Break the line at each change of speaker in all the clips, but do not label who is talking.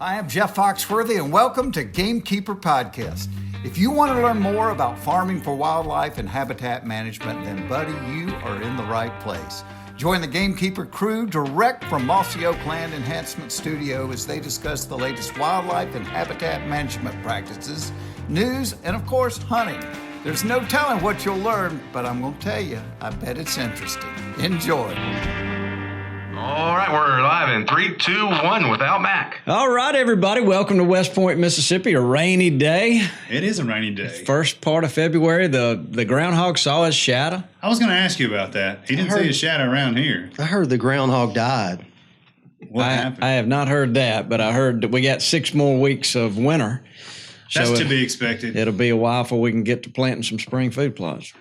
Hi, I'm Jeff Foxworthy, and welcome to Gamekeeper Podcast. If you want to learn more about farming for wildlife and habitat management, then, buddy, you are in the right place. Join the Gamekeeper crew direct from Mossy Oak Land Enhancement Studio as they discuss the latest wildlife and habitat management practices, news, and, of course, hunting. There's no telling what you'll learn, but I'm going to tell you, I bet it's interesting. Enjoy.
All right, we're live in 3, 2, 1 without Mac.
All right, everybody. Welcome to West Point, Mississippi. A rainy day.
It is a rainy day.
First part of February. The groundhog saw his shadow.
I was going to ask you about that. He didn't see his shadow around here.
I heard the groundhog died.
What happened?
I have not heard that, but I heard that we got 6 more weeks of winter.
That's
So
to be expected.
It'll be a while before we can get to planting some spring food plots.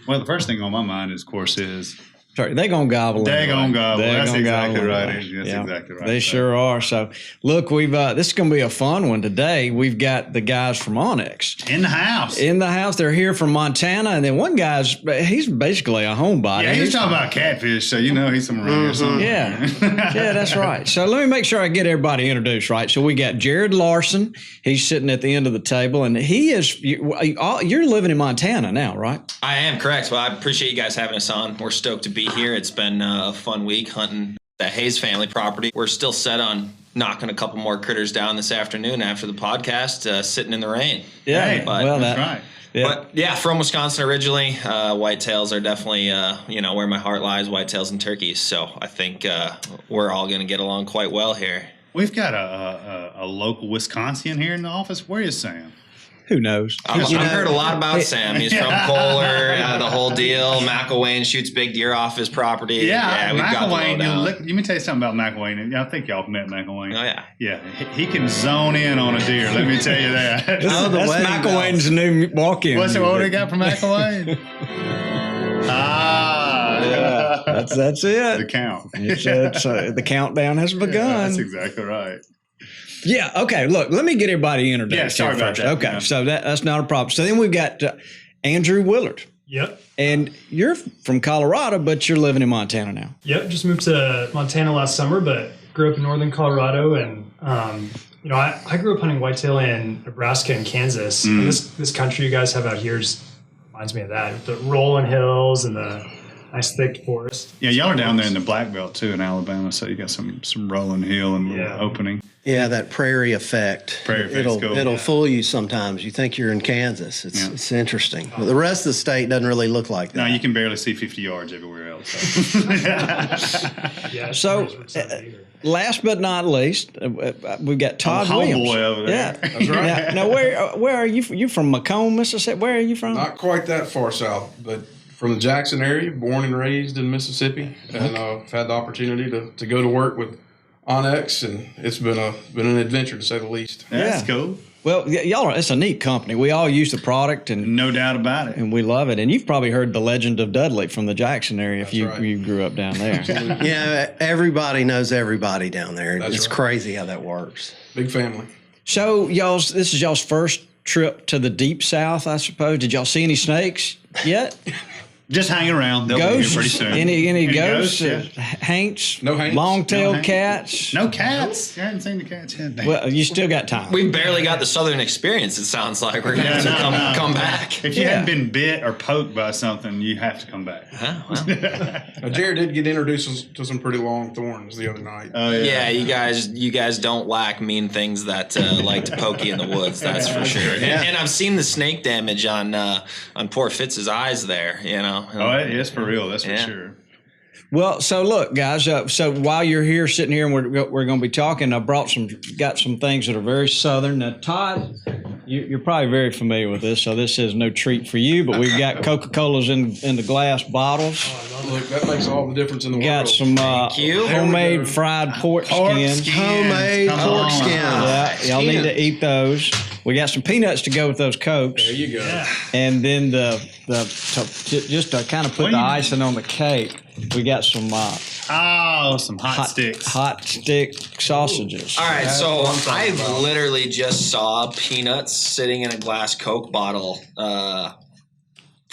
Well, the first thing on my mind, is, of course, is
Sorry, they're going to gobble.
they're going to gobble. That's exactly right.
That's
Exactly right.
They sure are. So, look, this is going to be a fun one today. We've got the guys from OnX.
In the house.
In the house. They're here from Montana. And then one he's basically a homebody.
Yeah, he's talking about catfish, so you know he's from around here somewhere.
Yeah, that's right. So let me make sure I get everybody introduced, right? So we got Jared Larsen. He's sitting at the end of the table, and you're living in Montana now, right?
I am, correct. Well, I appreciate you guys having us on. We're stoked to be here. It's been a fun week hunting the Hayes family property. We're still set on knocking a couple more critters down this afternoon after the podcast, sitting in the rain.
Yeah,
Hey, that's right.
Yeah.
But yeah, from Wisconsin originally. Whitetails are definitely, where my heart lies, whitetails and turkeys. So I think we're all going to get along quite well here.
We've got a local Wisconsin here in the office. Where is Sam?
Who knows?
I've heard a lot about Sam. He's from Kohler, the whole deal. McElwain shoots big deer off his property.
Yeah,
we've got the
McElwain.
lowdown.
Let me tell you something about McElwain. I think y'all met McElwain.
Oh, yeah.
Yeah, he can zone in on a deer. Let me tell you that.
That's McElwain's new walk-in.
What's what we got from McElwain?
That's it.
The count.
It's the countdown has begun.
Yeah, that's exactly right.
Yeah. Okay. Look, let me get everybody introduced.
Yeah, sorry about
first.
that.
Okay.
Yeah.
So that's not a problem. So then we've got Andrew Willard.
Yep.
And you're from Colorado, but you're living in Montana now.
Yep. Just moved to Montana last summer, but grew up in northern Colorado. And, I grew up hunting whitetail in Nebraska and Kansas. And this country you guys have out here just reminds me of that. The rolling hills and the nice thick forest.
Yeah, y'all are down there in the Black Belt too in Alabama, so you got some rolling hill and opening.
Yeah, that prairie effect. It'll fool you sometimes. You think you're in Kansas. It's interesting. But the rest of the state doesn't really look like that.
No, you can barely see 50 yards everywhere else. So.
Yeah.
So, last but not least, we've got Todd Williams.
Homeboy over there.
Yeah,
That's right.
Now, where are you? You from Macomb, Mississippi? Where are you from?
Not quite that far south, but from the Jackson area, born and raised in Mississippi, and I've had the opportunity to go to work with OnX, and it's been an adventure to say the least.
That's cool.
Well, it's a neat company. We all use the product, and
No doubt about it.
we love it. And you've probably heard the legend of Dudley from the Jackson area if
That's right.
you grew up down there.
Yeah, everybody knows everybody down there.
That's
it's
right.
crazy how that works.
Big family.
So, this is y'all's first trip to the deep south, I suppose. Did y'all see any snakes yet?
Just hang around. They'll be here
Ghosts?
pretty soon.
Any ghosts?
Yeah.
Haints?
No haints.
Long-tailed
No haints.
cats?
No cats. You haven't seen the cats yet. Damn.
Well, you still got time.
We barely got the southern experience, it sounds like. We're going to have to come back.
If you hadn't been bit or poked by something, you have to come back.
Huh? Well,
Jared did get introduced to some pretty long thorns the other night.
Oh,
yeah, you guys don't lack mean things that like to poke you in the woods, that's for sure. And I've seen the snake damage on poor Fitz's eyes there,
Oh, it's for real. That's for
Yeah.
sure.
Well, so look, guys. So while you're here, sitting here, and we're going to be talking, I got some things that are very southern. Now, Todd, you're probably very familiar with this, so this is no treat for you. But we've got Coca-Colas in the glass bottles.
Look, that makes all the difference in the
We got
world.
some
you.
homemade fried pork skins.
Homemade
Come
pork
on.
skins.
Yeah, y'all need to eat those. We got some peanuts to go with those Cokes.
There you go.
And then just to kind of put the icing on the cake, we got some
Some hot sticks.
hot stick sausages.
All right, so I literally just saw peanuts sitting in a glass Coke bottle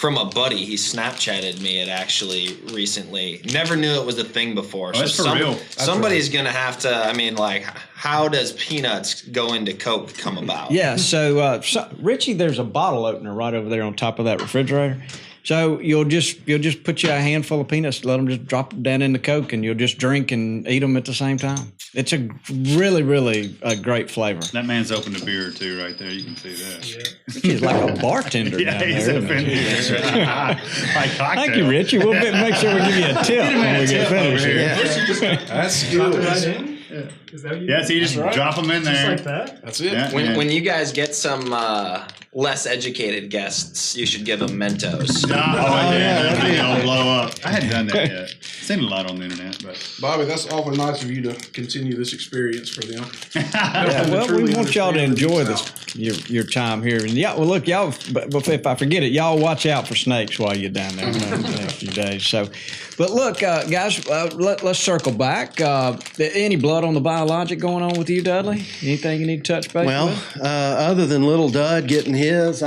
from a buddy. He Snapchatted me it actually recently. Never knew it was a thing before.
Oh,
so
that's for real.
Somebody's going to have to, I mean, like, how does peanuts go into Coke come about?
Yeah, so Richie, there's a bottle opener right over there on top of that refrigerator. So you'll just put you a handful of peanuts, let them just drop down in the Coke, and you'll just drink and eat them at the same time. It's a really, really a great flavor.
That man's opened a beer too, right there. You can see that.
Yeah. He's like a bartender
yeah,
down
he's
there.
opened like cocktail.
Thank you, Richie. We'll make sure we give you a tip when we get finished.
Yeah.
That's
Drop
good.
it right in? Yeah. Is that what you
Yeah, so you just drop them in there.
Just like that?
That's it.
Yeah.
When you guys get some less educated guests, you should give them Mentos.
That thing will blow up. I hadn't done that yet. Seen a lot on the internet, but
Bobby, that's awfully nice of you to continue this experience for them.
Yeah, well, we want y'all to enjoy your time here. And yeah, well, look, y'all. But if I forget it, y'all watch out for snakes while you're down there the next few days. So, but look, guys, let's circle back. Any blood on the biologic going on with you, Dudley? Anything you need to touch base with?
Other than little Dud getting his,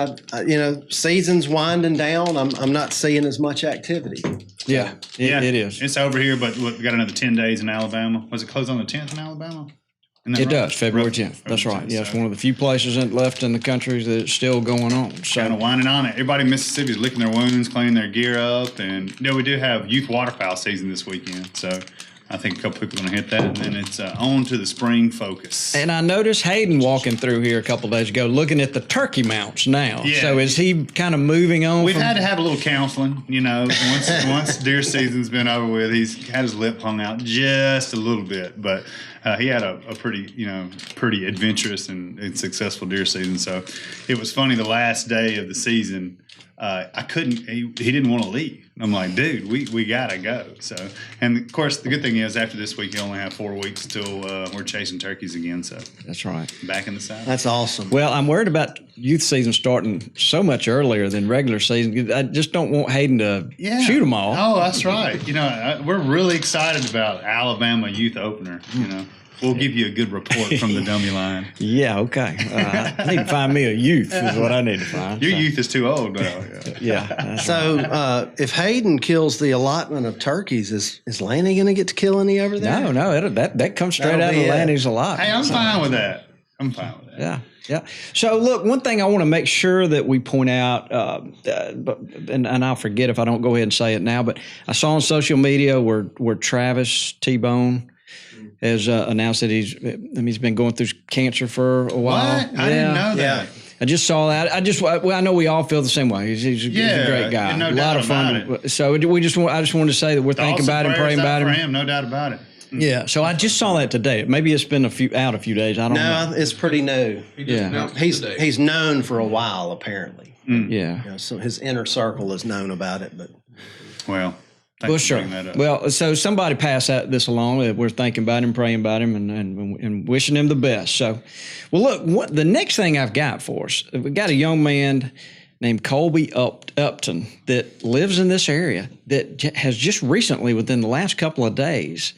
season's winding down. I'm not seeing as much activity.
Yeah, it is.
It's over here, but we got another 10 days in Alabama. Was it closed on the 10th in Alabama? Isn't that
It
right?
does, February 10th. That's right. Yeah, it's
so
one of the few places left in the country that it's still going on. So
kind of winding on it. Everybody in Mississippi is licking their wounds, cleaning their gear up, and we do have youth waterfowl season this weekend. So I think a couple people are going to hit that, and then it's on to the spring focus.
And I noticed Hayden walking through here a couple of days ago, looking at the turkey mounts now.
Yeah.
So is he kind of moving on?
We've had to have a little counseling, once deer season's been over with. He's had his lip hung out just a little bit, but he had a pretty adventurous and successful deer season. So it was funny. The last day of the season, I couldn't. He didn't want to leave. I'm like, dude, we gotta go. So, and of course, the good thing is after this week, you only have 4 weeks until we're chasing turkeys again. So
That's right.
back in the saddle.
That's awesome.
Well, I'm worried about youth season starting so much earlier than regular season. I just don't want Hayden to shoot them all.
Oh, that's right. We're really excited about Alabama youth opener. We'll give you a good report from the dummy line.
Yeah, okay. I need to find me a youth is what I need to find.
Your youth is too old now.
Yeah.
So if Hayden kills the allotment of turkeys, is Lanny going to get to kill any over there?
No, that comes straight
That'll
out
be
of
it.
Lanny's allotment.
Hey, I'm fine with that.
Yeah. So look, one thing I want to make sure that we point out, and I'll forget if I don't go ahead and say it now, but I saw on social media where Travis T-Bone has announced that he's been going through cancer for a while.
What? I didn't know that.
Yeah.
I just saw that. I know we all feel the same way. He's a great guy.
No
a
doubt
lot of fun.
about it.
So I just wanted to say that we're thinking about him, praying about him.
No doubt about it.
Yeah. So I just saw that today. Maybe it's been a few days. I don't know.
No, it's pretty new.
Yeah.
He's known for a while, apparently.
Yeah.
So his inner circle is known about it, but
Well,
Well,
thanks for
sure.
bringing that up.
Well, so somebody pass this along. We're thinking about him, praying about him, and wishing him the best. So, well, look, the next thing I've got for us, we've got a young man named Colby Upton that lives in this area that has just recently, within the last couple of days,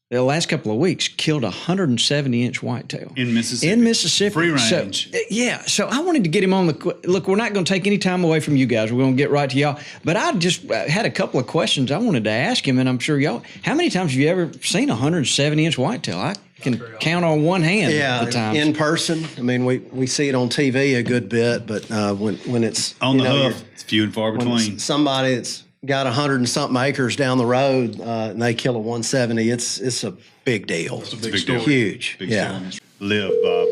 the last couple of weeks, killed a 170-inch whitetail.
In Mississippi. Free range.
So I wanted to get him on look, we're not going to take any time away from you guys. We're going to get right to y'all. But I just had a couple of questions I wanted to ask him, and I'm sure y'all, how many times have you ever seen a 170-inch whitetail? I can count on one hand the times.
in person. I mean, we see it on TV a good bit, but when it's
On the hoof, it's few and far
when
between.
it's somebody that's got 100 and something acres down the road and they kill a 170, it's a big deal.
It's a big story.
Huge.
Big
yeah.
story. Live, Bob.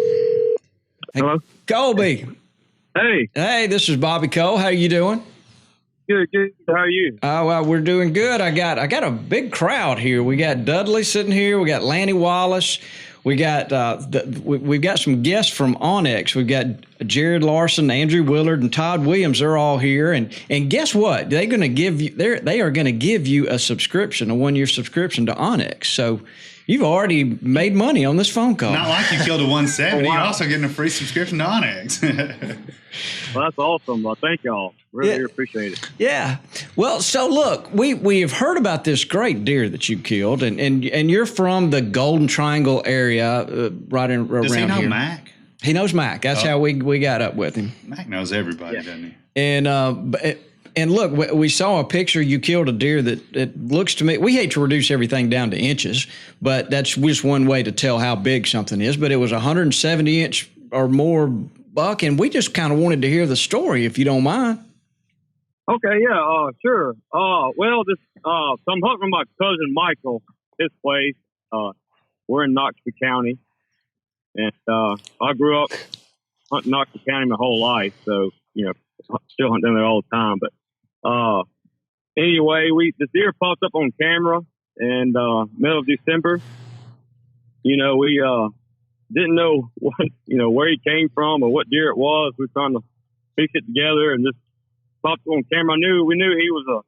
Hello?
Colby.
Hey,
Hey, this is Bobby Cole. How you doing?
good. How are you?
Oh, well, we're doing good. I got a big crowd here. We got Dudley sitting here. We got Lanny Wallace. We got we've got some guests from OnX. We've got Jared Larsen, Andrew Willard, and Todd Williams. They're all here. And guess what? They are going to give you a subscription, a 1-year subscription to OnX. So you've already made money on this phone call.
Not like you killed a 170.
Oh, wow.
You're also getting a free subscription to OnX.
Well, that's awesome. Well, thank y'all. Really appreciate it.
Yeah. Well, so look, we have heard about this great deer that you killed, and you're from the Golden Triangle area, right around here.
Does he know Mac?
He knows Mac. That's how we got up with him.
Mac knows everybody, doesn't he?
And And look, we saw a picture. You killed a deer that it looks to me. We hate to reduce everything down to inches, but that's just one way to tell how big something is. But it was a 170-inch or more buck, and we just kind of wanted to hear the story, if you don't mind.
Okay, yeah, sure. So I'm hunting with my cousin Michael, his place. We're in Knoxville County, and I grew up hunting Knoxville County my whole life, so still hunting there all the time. But anyway, the deer popped up on camera in middle of December. We didn't know where he came from or what deer it was. We were trying to piece it together and just popped on camera. We knew he was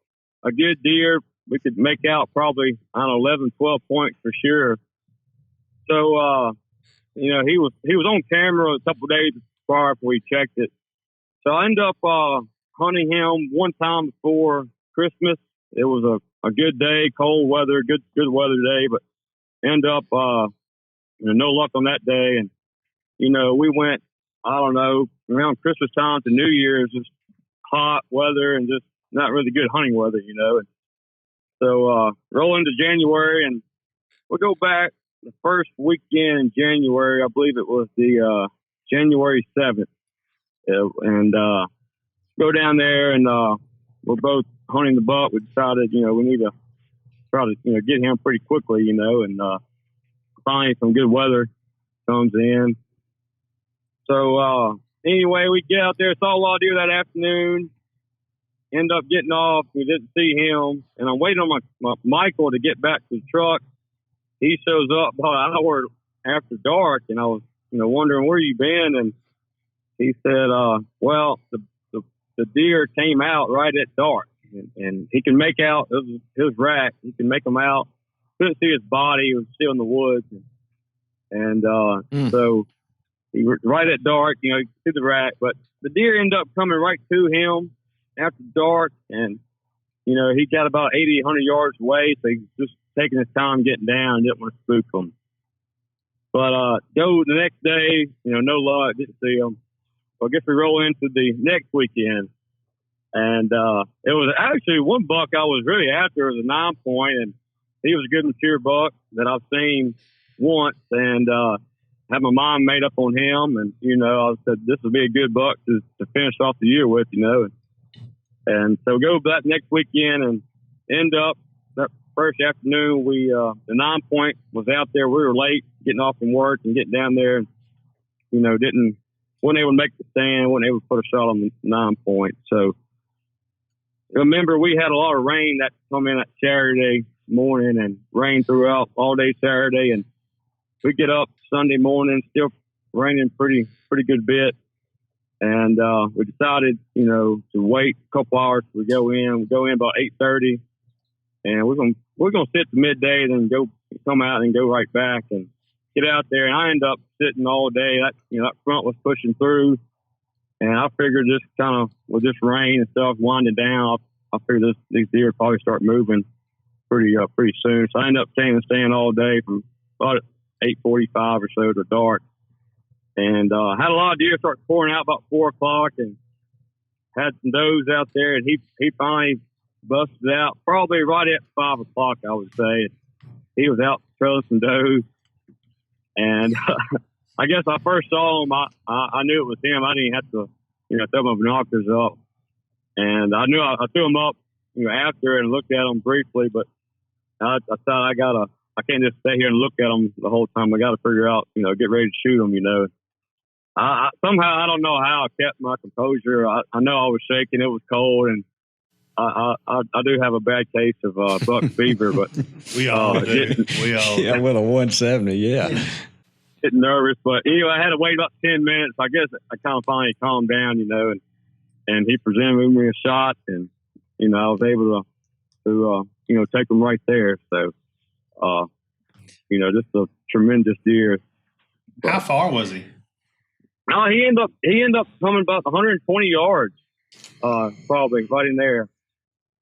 a good deer. We could make out probably, 11, 12 points for sure. So, he was on camera a couple of days prior before we checked it. So I ended up hunting him one time before Christmas. It was a good day, cold weather, good weather day, but ended up no luck on that day. And we went, around Christmas time to New Year's, just hot weather and just not really good hunting weather, And so roll into January, and we'll go back the first weekend in January. I believe it was the January 7th. And go down there, and we're both hunting the buck. We decided, we need to try to, get him pretty quickly, and finally some good weather comes in. So anyway, we get out there, saw a lot of deer that afternoon, end up getting off. We didn't see him, and I'm waiting on my Michael to get back to the truck. He shows up about an hour after dark, and I was, wondering where you been, and he said, the deer came out right at dark, and he can make out his rack. He can make them out. Couldn't see his body. He was still in the woods. So he was right at dark, you could see the rack, but the deer ended up coming right to him after dark, and, he got about 80, 100 yards away. So he was just taking his time getting down, didn't want to spook him. But, go the next day, no luck, didn't see him. I guess we roll into the next weekend, and it was actually one buck I was really after. It was a 9-point, and he was a good mature buck that I've seen once, and had my mind made up on him. And I said this would be a good buck to finish off the year with, And so go that next weekend and end up that first afternoon. We the 9-point was out there. We were late getting off from work and getting down there, and wasn't able to make the stand, wasn't able to put a shot on the 9-point. So remember, we had a lot of rain that come in that Saturday morning, and rain throughout all day Saturday. And we get up Sunday morning, still raining pretty good bit. And we decided, to wait a couple hours to go in. We go in about 8:30, and we're gonna sit to midday, then come out and go right back and get out there. And I end up sitting all day. That front was pushing through, and I figured just kind of with this rain and stuff winding down, I figured these deer probably start moving pretty soon. So I ended up staying all day from about 8:45 or so to dark, and had a lot of deer start pouring out about 4 o'clock, and had some does out there, and he finally busted out probably right at 5 o'clock, I would say. He was out trailing some does. And I guess I first saw him, I knew it was him. I didn't have to, throw my binoculars up. And I knew I threw him up, after and looked at him briefly. But I thought I can't just stay here and look at him the whole time. I got to figure out, get ready to shoot him, somehow, I don't know how I kept my composure. I know I was shaking. It was cold, and I do have a bad case of buck fever, but
we all do. We all
yeah, with a 170, yeah.
Getting nervous, but anyway, I had to wait about 10 minutes. I guess I kind of finally calmed down, and he presented me a shot, and I was able to take him right there. So, just a tremendous deer.
How far was he?
He ended up coming about 120 yards, probably right in there.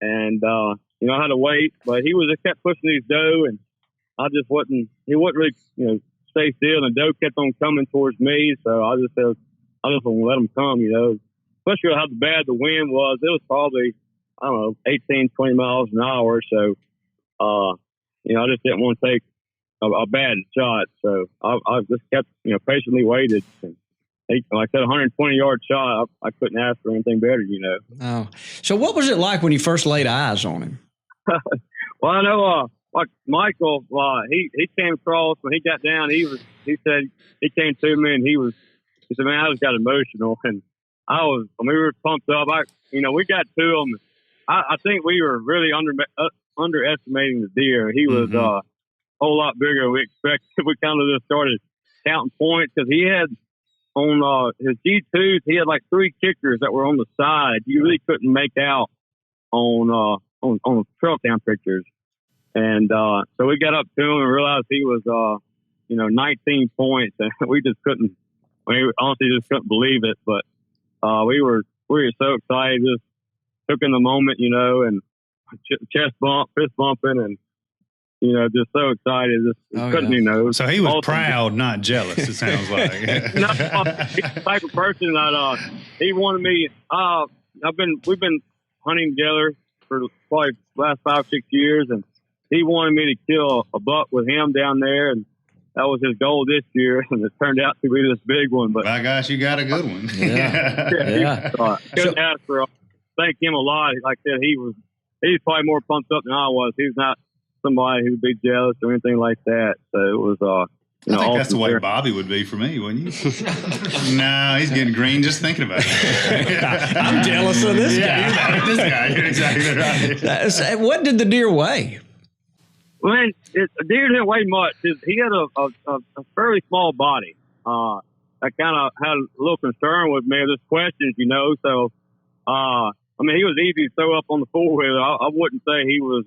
And, I had to wait, but he kept pushing these doe, and he wouldn't really, stay still, and the doe kept on coming towards me. So I just said, I just want to let him come, especially how bad the wind was. It was probably I don't know, 18, 20 miles an hour. So, you know, I just didn't want to take a bad shot. So I just kept, you know, patiently waited. And like I said, 120-yard shot, I couldn't ask for anything better, you know.
Oh, so what was it like when you first laid eyes on him?
Well, I know, like Michael, he came across when he got down. He said he came to me and he said, man, I just got emotional, and we were pumped up. We got to him. I think we were really underestimating the deer. He was a whole lot bigger than we expected. We kind of just started counting points because he had on his G2s, he had like 3 kickers that were on the side. You really couldn't make out on trail cam pictures. And so we got up to him and realized he was, 19 points, and we just couldn't. We honestly just couldn't believe it. But we were so excited, just took in the moment, you know, and chest bump, fist bumping, and you know, just so excited. Just couldn't, you know.
So he was proud, not jealous. It sounds like.
No, he's the type of person that he wanted me. We've been hunting together for probably the last 5-6 years, and he wanted me to kill a buck with him down there, and that was his goal this year, and it turned out to be this big one. But
my gosh, you got a good one.
Yeah.
Couldn't ask for. Thank him a lot. Like I said, he's probably more pumped up than I was. He's not somebody who'd be jealous or anything like that. So it was.
I think that's the way Bobby would be for me, wouldn't you? No, he's getting green just thinking about it.
I'm jealous of this
guy. This guy, you're exactly right.
What did the deer weigh?
Well, the deer didn't weigh much. He had a fairly small body. I kind of had a little concern with me of this questions, you know. So, he was easy to throw up on the 4-wheeler. I wouldn't say he was.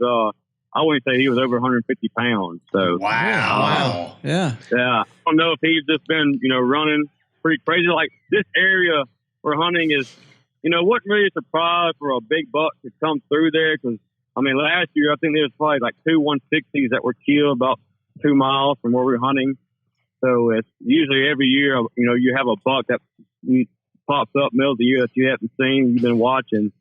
I wouldn't say he was over 150 pounds. So
wow.
Yeah.
I don't know if he's just been, you know, running pretty crazy. Like this area we're hunting is, you know, wasn't really a surprise for a big buck to come through there because. Last year, I think there was probably like 2 160s that were killed about 2 miles from where we were hunting. So it's usually every year, you know, you have a buck that pops up middle of the year that you haven't seen, you've been watching.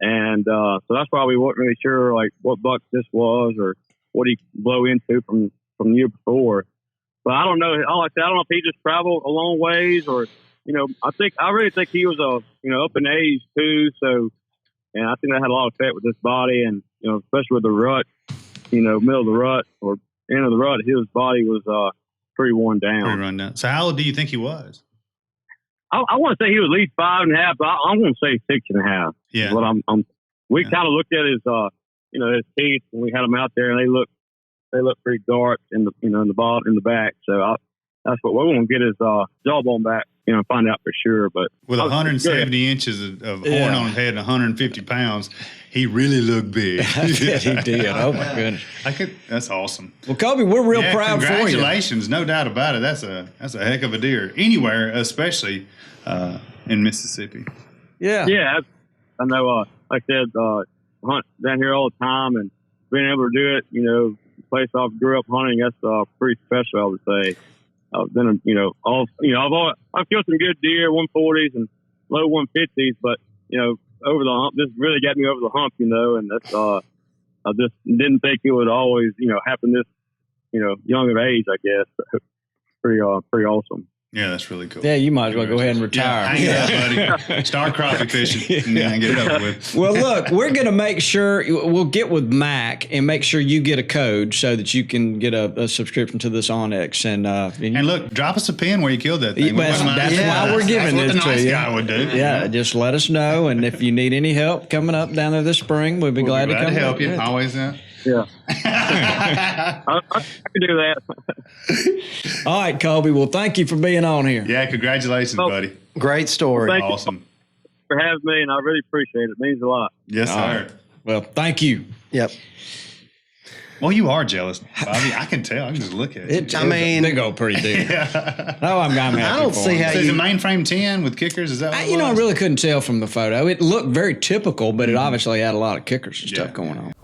And so that's why we weren't really sure, like, what buck this was or what he blow into from the year before. But I don't know. Like I said, I don't know if he just traveled a long ways or, you know, I really think he was, up in age too. So, and I think that had a lot of effect with his body and, you know, especially with the rut, you know, middle of the rut or end of the rut, his body was pretty worn down.
Pretty run down. So how old do you think he was?
I want to say he was at least 5.5, but I'm going to say 6.5.
Yeah.
But we kind of looked at his, his teeth when we had him out there, and they look pretty dark in the, you know, in the bottom, in the back. So that's what we want to get his jawbone back, you know, find out for sure. But
with 170 inches of horn on his head and 150 pounds, he really looked big.
He did. Oh my goodness.
That's awesome.
Well, Colby, we're real proud for you.
Congratulations, no doubt about it. That's a heck of a deer anywhere, especially in Mississippi.
Yeah.
Yeah, I know. Like I said, hunt down here all the time, and being able to do it, you know, the place I grew up hunting, that's pretty special, I would say. I've been, I've killed some good deer, 140s and low 150s, but you know, over the hump, this really got me over the hump, you know, and that's I just didn't think it would always, you know, happen this, you know, young of age, I guess. Pretty awesome.
Yeah, that's really cool.
Yeah, you might as well go ahead and retire.
Yeah, hang up, buddy. Start crappie fishing and get it over with.
Well, look, we're going to make sure we'll get with Mac and make sure you get a code so that you can get a subscription to this OnX. And
look, drop us a pin where you killed that thing.
That's why we're giving this to you.
That's what the nice guy would do.
Yeah, just let us know. And if you need any help coming up down there this spring, we'll be glad to come
help you. Always.
Yeah. I can do that.
All right, Colby. Well, thank you for being on here.
Yeah, congratulations, buddy.
Great story.
Thank
awesome.
You for having me, and I really appreciate it. It means a lot.
Yes, sir.
Well, thank you.
Yep.
Well, you are jealous, Bobby. I can tell. I can just look at it.
They go pretty deep. Oh, I'm happy.
I don't see how
so is it mainframe 10 with kickers? Is that what
I really couldn't tell from the photo. It looked very typical, but it obviously had a lot of kickers and stuff going on.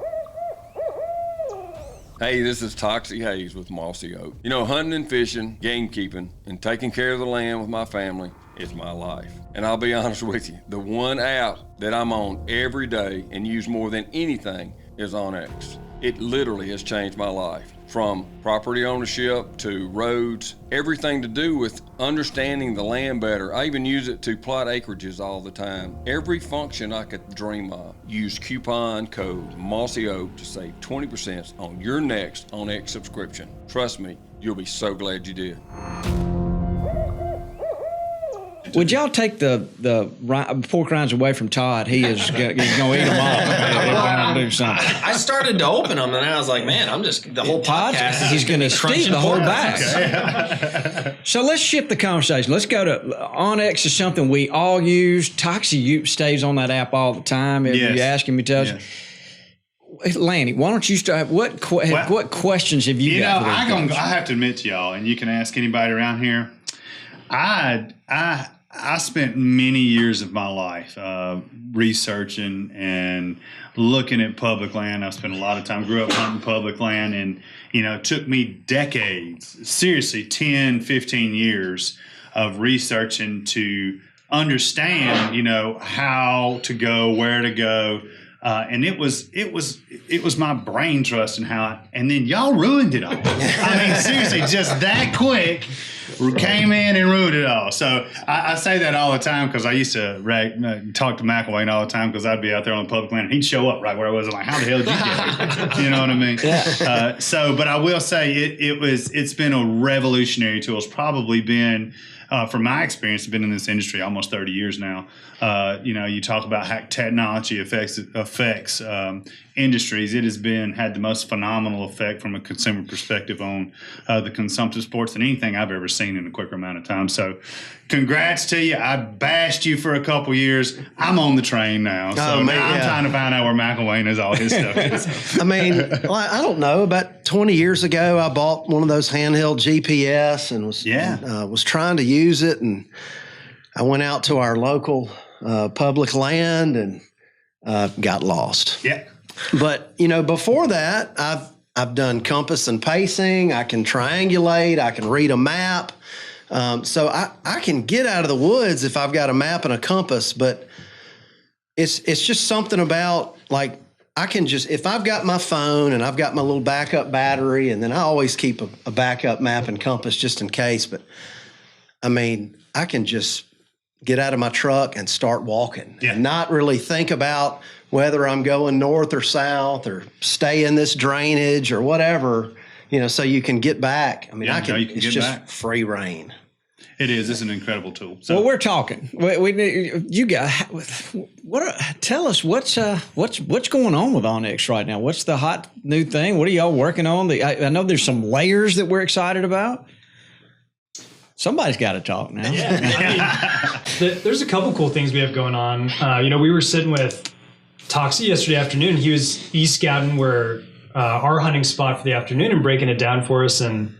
Hey, this is Toxie Hayes with Mossy Oak. You know, hunting and fishing, game keeping, and taking care of the land with my family is my life. And I'll be honest with you, the one app that I'm on every day and use more than anything is OnX. It literally has changed my life. From property ownership to roads, everything to do with understanding the land better. I even use it to plot acreages all the time. Every function I could dream of. Use coupon code Mossy Oak to save 20% on your next OnX subscription. Trust me, you'll be so glad you did.
Would y'all take the pork rinds away from Todd? He's going to eat them all. Do something.
I started to open them, and I was like, man, I'm just, the whole podcast
he's going to steam the whole bag.
Okay.
So let's shift the conversation. Let's go to OnX is something we all use. Toxie stays on that app all the time. If you ask him, he tells you. Lanny, why don't you start? What questions have you got?
I have to admit to y'all, and you can ask anybody around here. I spent many years of my life researching and looking at public land. I spent a lot of time, grew up hunting public land, and, it took me decades, seriously, 10, 15 years of researching to understand, how to go, where to go. And it was my brain trust and and then y'all ruined it all. I mean, seriously, just that quick. Came in and ruined it all. So I say that all the time because I used to talk to McElwain all the time because I'd be out there on the public land and he'd show up right where I was. I'm like, how the hell did you get here? You know what I mean? Yeah. But I will say it's been a revolutionary tool. It's probably been, from my experience, I've been in this industry almost 30 years now. You talk about how technology affects industries. It has had the most phenomenal effect from a consumer perspective on the consumptive sports than anything I've ever seen in a quicker amount of time. So congrats to you. I bashed you for a couple years. I'm on the train now. So I'm trying to find out where McElwain is, all his stuff is.
I mean, I don't know. About 20 years ago, I bought one of those handheld GPS and was trying to use it. And I went out to our local public land and got lost.
Yeah.
But, before that, I've done compass and pacing. I can triangulate. I can read a map. So I can get out of the woods if I've got a map and a compass. But it's just something about, like, I can just, if I've got my phone and I've got my little backup battery, and then I always keep a backup map and compass just in case. But, I mean, I can just get out of my truck and start walking and not really think about whether I'm going north or south or stay in this drainage or whatever, so you can get back. I mean, it's just back. Free reign.
It is. It's an incredible tool. So,
well, we're talking. You got tell us what's going on with OnX right now? What's the hot new thing? What are y'all working on? I know there's some layers that we're excited about. Somebody's got to talk now.
Yeah, there's a couple cool things we have going on. We were sitting with Toxie yesterday afternoon. He was scouting where our hunting spot for the afternoon and breaking it down for us. And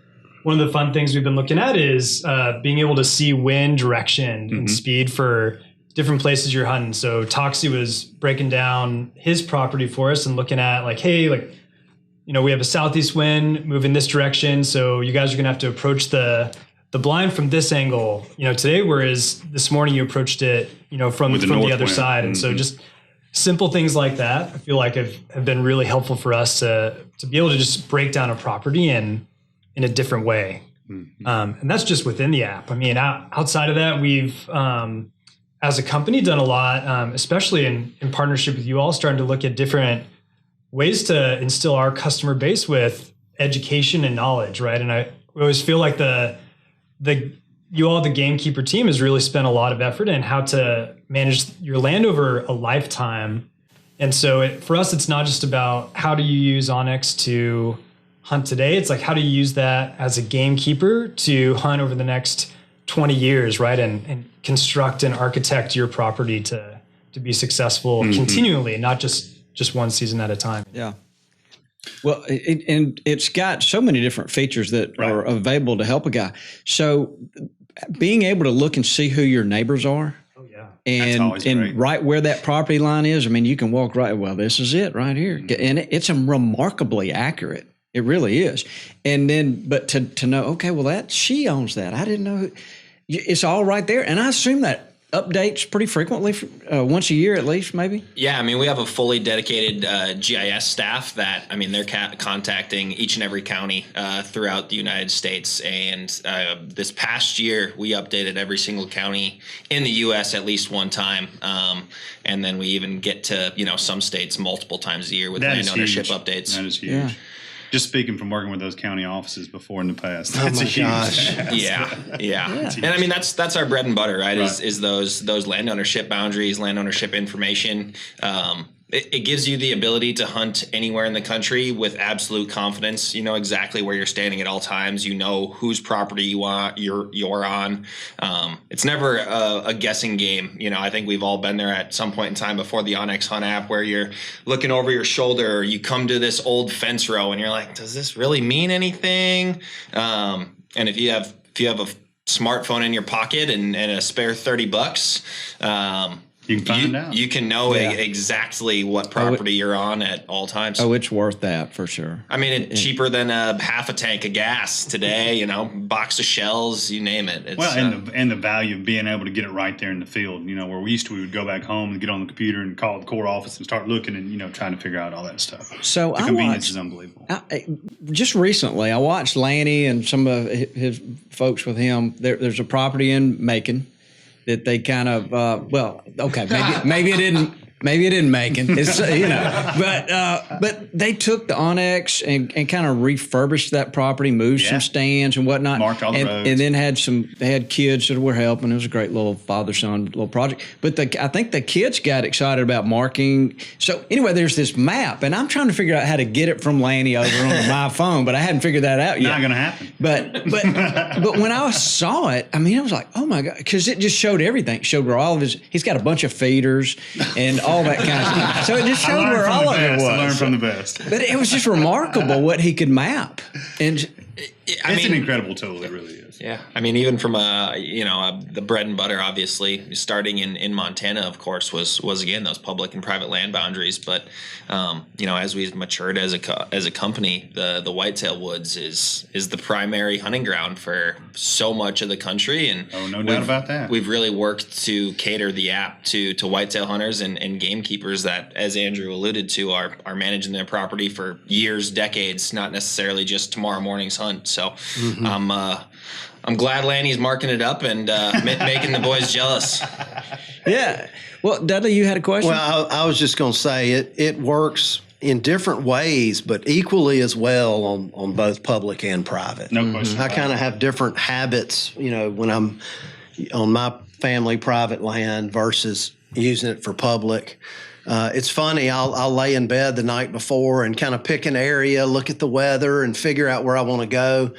one of the fun things we've been looking at is being able to see wind direction and speed for different places you're hunting. So Toxie was breaking down his property for us and looking at we have a southeast wind moving this direction. So you guys are going to have to approach the blind from this angle, today, whereas this morning you approached it, from the other side. And so just simple things like that, I feel like have been really helpful for us to be able to just break down a property in a different way. And that's just within the app. I mean, outside of that, we've, as a company, done a lot, especially in partnership with you all, starting to look at different ways to instill our customer base with education and knowledge, right? And I always feel like the Gamekeeper team has really spent a lot of effort in how to manage your land over a lifetime. And so for us, it's not just about how do you use OnX to hunt today. It's like, how do you use that as a gamekeeper to hunt over the next 20 years, right? And construct and architect your property to be successful continually, not just one season at a time.
Yeah. Well, it's got so many different features that are available to help a guy. So being able to look and see who your neighbors are.
Oh, yeah.
And right where that property line is, I mean, you can walk right. Well, this is it right here. And it's remarkably accurate. It really is. And then, but to know, okay, well, she owns that. I didn't know. It's all right there. And I assume that updates pretty frequently, once a year at least, maybe?
Yeah, I mean, we have a fully dedicated GIS staff that, I mean, they're contacting each and every county throughout the United States. And this past year, we updated every single county in the U.S. at least one time. And then we even get to, some states multiple times a year with land ownership updates.
That is huge.
Yeah.
Just speaking from working with those county offices before in the past.
Oh my gosh.
Yeah. And I mean, that's our bread and butter, right? Is those land ownership boundaries, land ownership information. It gives you the ability to hunt anywhere in the country with absolute confidence. You know exactly where you're standing at all times. You know whose property you're on. It's never a guessing game. I think we've all been there at some point in time before the OnX Hunt app, where you're looking over your shoulder, or you come to this old fence row and you're like, does this really mean anything? And if you have a smartphone in your pocket and a spare $30,
you can find out.
You can know exactly what property you're on at all times.
Oh, it's worth that for sure.
I mean, it's cheaper than a half a tank of gas today. Box of shells, you name it. It's,
and the value of being able to get it right there in the field. Where we would go back home and get on the computer and call the Corps office and start looking and trying to figure out all that stuff.
So
the convenience is unbelievable.
Just recently, I watched Lanny and some of his folks with him. There's a property in Macon that they kind of maybe it didn't make it. It's but they took the OnX and kind of refurbished that property, moved some stands and whatnot,
marked all the roads,
and then they had kids that were helping. It was a great little father-son little project. But I think the kids got excited about marking. So anyway, there's this map, and I'm trying to figure out how to get it from Lanny over onto my phone, but I hadn't figured that out yet.
Not going to happen.
But when I saw it, I mean, I was like, oh my God, because it just showed everything. It showed where all of he's got a bunch of feeders and all that kind of stuff. So it just showed where all of it was.
I learned from the best.
But it was just remarkable what he could map. And
it's an incredible tool. It really is.
Yeah. I mean, even from the bread and butter, obviously, starting in Montana, of course, was again those public and private land boundaries. But as we've matured as a company, the Whitetail Woods is the primary hunting ground for so much of the country. And
no doubt about that.
We've really worked to cater the app to whitetail hunters and gamekeepers that, as Andrew alluded to, are managing their property for years, decades, not necessarily just tomorrow morning's hunt. So I'm glad Lanny's marking it up and making the boys jealous.
Yeah. Well, Dudley, you had a question?
Well, I was just going to say it works in different ways, but equally as well on both public and private.
No question.
I kind of have different habits, when I'm on my family private land versus using it for public. It's funny. I'll lay in bed the night before and kind of pick an area, look at the weather, and figure out where I want to go.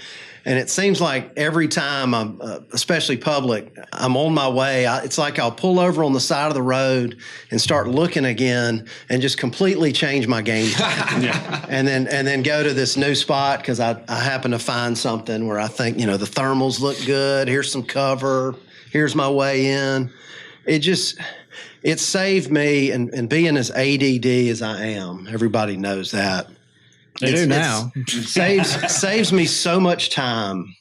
And it seems like every time I'm, especially public, I'm on my way. It's like I'll pull over on the side of the road and start looking again, and just completely change my game plan. and then go to this new spot because I happen to find something where I think the thermals look good. Here's some cover. Here's my way in. It saved me, and being as ADD as I am, everybody knows that.
They do now.
Saves me so much time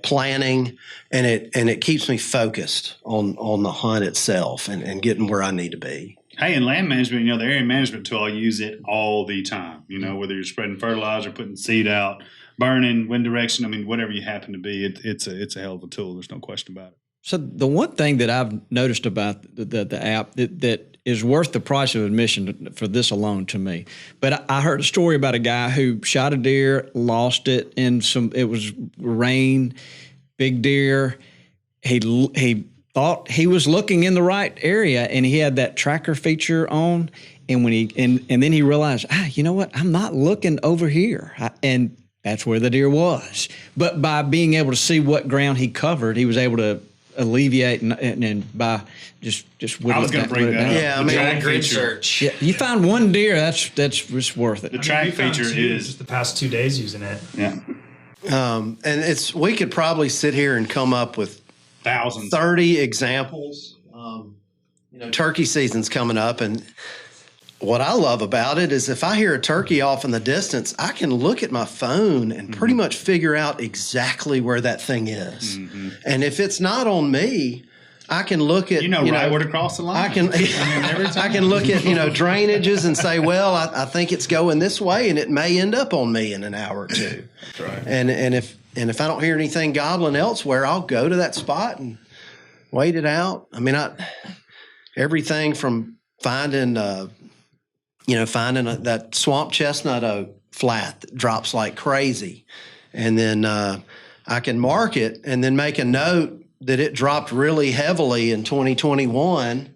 planning, and it keeps me focused on the hunt itself and getting where I need to be.
Hey, in land management, the area management tool, I use it all the time. Whether you're spreading fertilizer, putting seed out, burning, wind direction, whatever you happen to be, it's a hell of a tool. There's no question about it.
So the one thing that I've noticed about the app that is worth the price of admission for this alone to me, but I heard a story about a guy who shot a deer, lost it it was rain, big deer. He thought he was looking in the right area, and he had that tracker feature on, and and then he realized, you know what? I'm not looking over here, and that's where the deer was. But by being able to see what ground he covered, he was able to alleviate and by just
I was going to bring that up.
Yeah,
Track grid search.
Yeah, you find one deer, that's just worth it.
The track feature is
just the past 2 days using it.
Yeah.
And we could probably sit here and come up with
thousands,
30 examples. Turkey season's coming up, and what I love about it is if I hear a turkey off in the distance, I can look at my phone and pretty much figure out exactly where that thing is. And if it's not on me, I can look at
right where to cross the line.
I can I can look at drainages and say, well, I think it's going this way, and it may end up on me in an hour or two.
That's right.
And if I don't hear anything gobbling elsewhere, I'll go to that spot and wait it out. I mean, everything from finding that swamp chestnut oak flat that drops like crazy, and then I can mark it and then make a note that it dropped really heavily in 2021.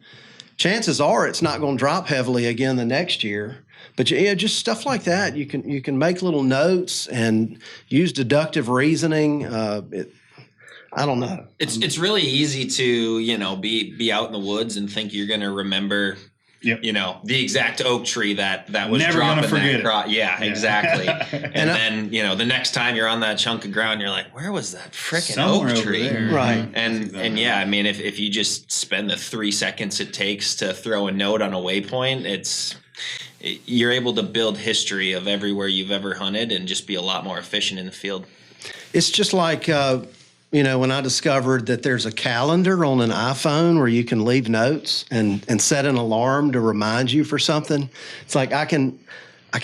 Chances are it's not going to drop heavily again the next year. But just stuff like that. You can make little notes and use deductive reasoning. I don't know.
It's really easy to be out in the woods and think you're going to remember.
Yep.
The exact oak tree that was
never
dropping
gonna forget
that
it.
Yeah, exactly. and then the next time you're on that chunk of ground, you're like, where was that frickin' oak tree?
Right.
And yeah, I mean, if you just spend the 3 seconds it takes to throw a note on a waypoint, you're able to build history of everywhere you've ever hunted and just be a lot more efficient in the field.
It's just like when I discovered that there's a calendar on an iPhone where you can leave notes and set an alarm to remind you for something. It's like I can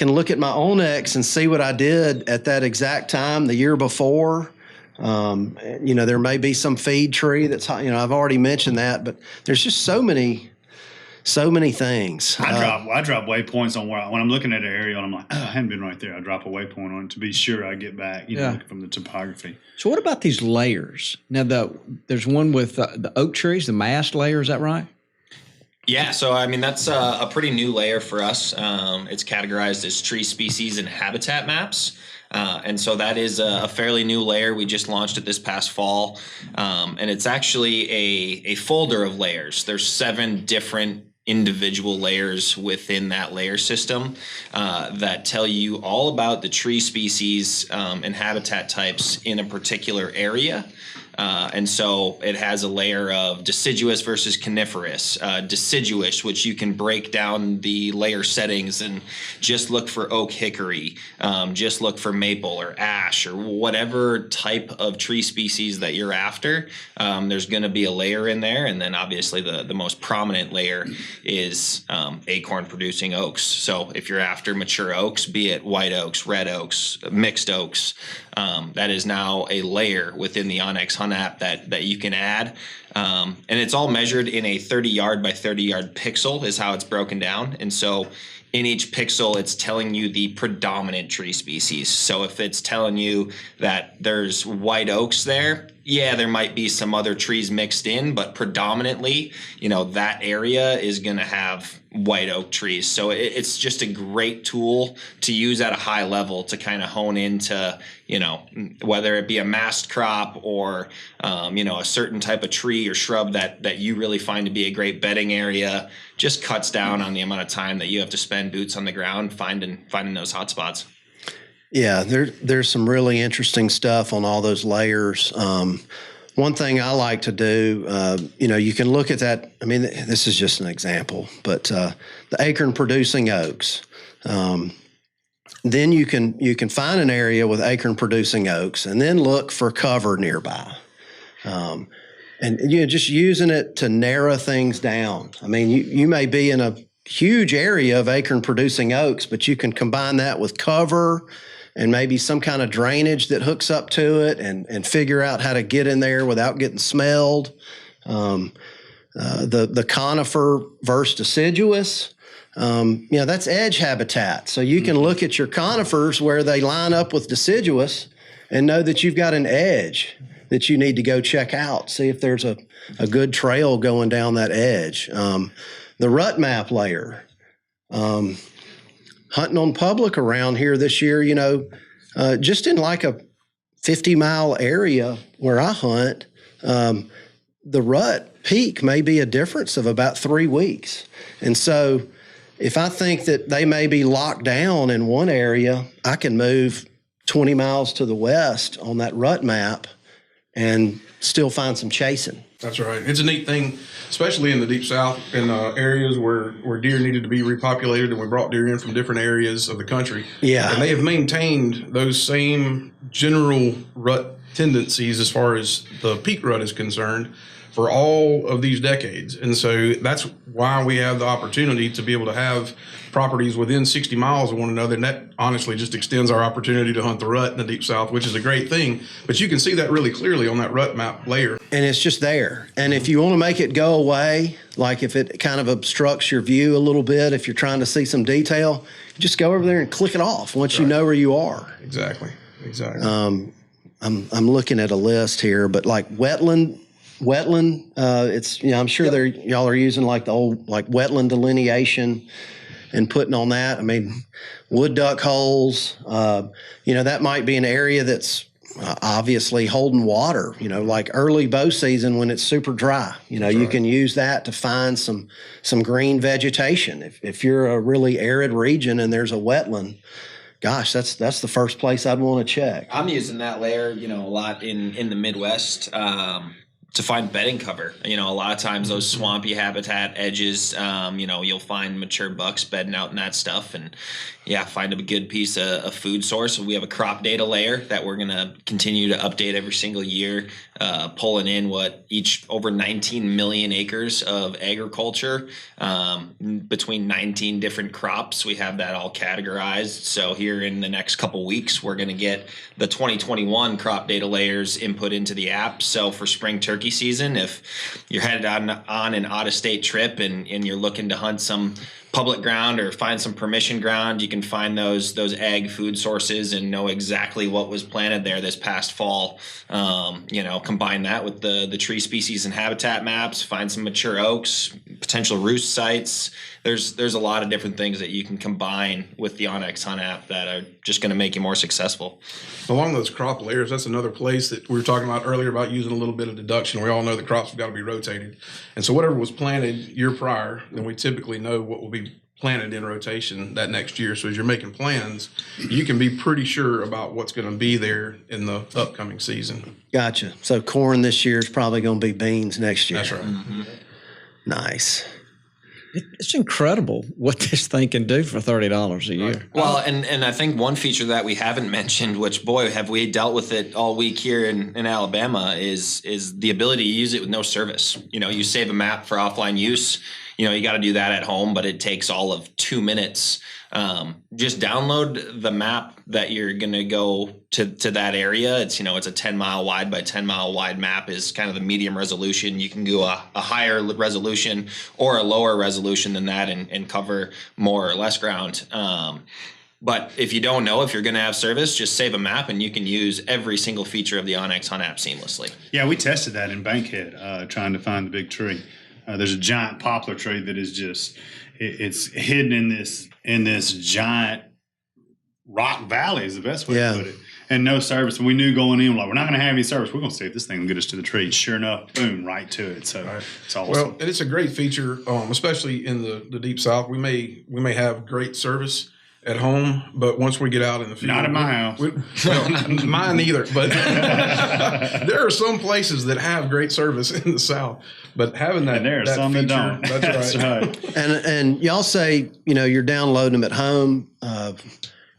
look at my OnX and see what I did at that exact time the year before. There may be some feed tree that's I've already mentioned that, but there's just so many things.
I drop waypoints on when I'm looking at an area and I'm like, I haven't been right there. I drop a waypoint on it to be sure I get back, looking from the topography.
So what about these layers? Now, there's one with the oak trees, the mast layer. Is that right?
Yeah, so I mean that's a pretty new layer for us. It's categorized as tree species and habitat maps. And so that is a fairly new layer. We just launched it this past fall. And it's actually a folder of layers. There's 7 different individual layers within that layer system that tell you all about the tree species and habitat types in a particular area. And so it has a layer of deciduous versus coniferous, deciduous, which you can break down the layer settings and just look for oak hickory, just look for maple or ash or whatever type of tree species that you're after. There's going to be a layer in there. And then obviously the most prominent layer is acorn producing oaks. So if you're after mature oaks, be it white oaks, red oaks, mixed oaks, that is now a layer within the OnX Hunt app that you can add. And it's all measured in a 30-yard by 30-yard pixel is how it's broken down. And so in each pixel, it's telling you the predominant tree species. So if it's telling you that there's white oaks there, yeah, there might be some other trees mixed in, but predominantly, that area is going to have white oak trees. So it's just a great tool to use at a high level to kind of hone into, whether it be a mast crop or, a certain type of tree or shrub that you really find to be a great bedding area. Just cuts down on the amount of time that you have to spend boots on the ground finding those hot spots.
Yeah, there's some really interesting stuff on all those layers. One thing I like to do, you can look at that. I mean, this is just an example, but the acorn producing oaks. Then you can find an area with acorn producing oaks and then look for cover nearby. And just using it to narrow things down. I mean, you may be in a huge area of acorn producing oaks, but you can combine that with cover and maybe some kind of drainage that hooks up to it and figure out how to get in there without getting smelled. The conifer versus deciduous, that's edge habitat. So you can look at your conifers where they line up with deciduous and know that you've got an edge that you need to go check out. See if there's a good trail going down that edge. The Rut Map Layer. Hunting on public around here this year, just in like a 50-mile area where I hunt, the rut peak may be a difference of about 3 weeks. And so if I think that they may be locked down in one area, I can move 20 miles to the west on that rut map and still find some chasing.
That's right. It's a neat thing, especially in the Deep South, in areas where deer needed to be repopulated, and we brought deer in from different areas of the country.
Yeah.
And they have maintained those same general rut tendencies as far as the peak rut is concerned for all of these decades. And so that's why we have the opportunity to be able to have properties within 60 miles of one another. And that honestly just extends our opportunity to hunt the rut in the Deep South, which is a great thing. But you can see that really clearly on that Rut Map Layer.
And it's just there. And if you want to make it go away, like if it kind of obstructs your view a little bit, if you're trying to see some detail, you just go over there and click it off once you know where you are.
Exactly.
I'm looking at a list here, but like wetland, it's, I'm sure y'all are using like the old like wetland delineation and putting on that. I mean, wood duck holes, that might be an area that's obviously holding water, like early bow season when it's super dry. You can use that to find some green vegetation. If you're a really arid region and there's a wetland, gosh, that's the first place I'd want to check.
I'm using that layer, a lot in the Midwest to find bedding cover. A lot of times those swampy habitat edges, you'll find mature bucks bedding out in that stuff, and find a good piece of food source. We have a crop data layer that we're going to continue to update every single year, pulling in over 19 million acres of agriculture between 19 different crops. We have that all categorized. So here in the next couple weeks, we're going to get the 2021 crop data layers input into the app. So for spring turkey season, if you're headed on an out-of-state trip and you're looking to hunt some public ground or find some permission ground, you can find those ag food sources and know exactly what was planted there this past fall. Combine that with the tree species and habitat maps, find some mature oaks, potential roost sites. There's a lot of different things that you can combine with the OnX Hunt app that are just going to make you more successful.
Along those crop layers, that's another place that we were talking about earlier about using a little bit of deduction. We all know the crops have got to be rotated. And so whatever was planted year prior, then we typically know what will be planted in rotation that next year. So as you're making plans, you can be pretty sure about what's going to be there in the upcoming season.
Gotcha. So corn this year is probably going to be beans next year.
That's right.
Mm-hmm.
Nice.
It's incredible what this thing can do for $30 a year.
Right. Well, and I think one feature that we haven't mentioned, which boy have we dealt with it all week here in Alabama, is the ability to use it with no service. You save a map for offline use. You got to do that at home, but it takes all of 2 minutes. Just download the map that you're going to go to that area. It's, it's a 10 mile wide by 10 mile wide map is kind of the medium resolution. You can go a higher resolution or a lower resolution than that and cover more or less ground. But if you don't know if you're going to have service, just save a map and you can use every single feature of the OnX Hunt app seamlessly.
Yeah, we tested that in Bankhead, trying to find the big tree. There's a giant poplar tree that is just it's hidden in this giant rock valley is the best way to put it, and no service. And we knew going in, we're not going to have any service. We're going to see if this thing will get us to the tree. Sure enough, boom, right to it. So it's awesome.
Well, and it's a great feature, especially in the Deep South. We may have great service at home, but once we get out in the field,
not in my house.
Mine either. But there are some places that have great service in the South. But having that,
and there are
that
some
feature,
that don't.
That's right.
And y'all say you're downloading them at home.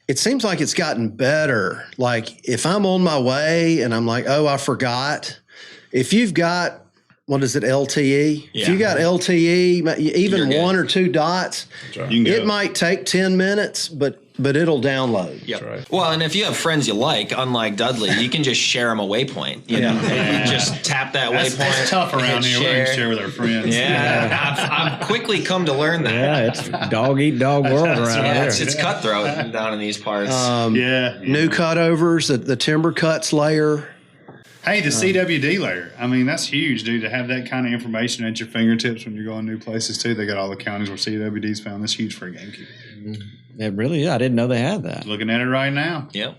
It seems like it's gotten better. Like if I'm on my way and I'm like, oh, I forgot. If you've got what is it, LTE?
Yeah.
If you got LTE, even 1 or 2 dots,
Right.
it might take 10 minutes, but it'll download.
Yep.
Right.
Well, and if you have friends you like, unlike Dudley, you can just share them a waypoint. You know, you just tap that waypoint.
That's tough around here. We're going to share with our friends.
Yeah, I've quickly come to learn that.
Yeah, it's dog eat dog world around here.
It's cutthroat down in these parts.
New cutovers, the timber cuts layer.
Hey, the CWD layer. I mean, that's huge, dude, to have that kind of information at your fingertips when you're going new places, too. They got all the counties where CWD's found. That's huge for a gamekeeper.
It really is. I didn't know they had that.
Looking at it right now.
Yep.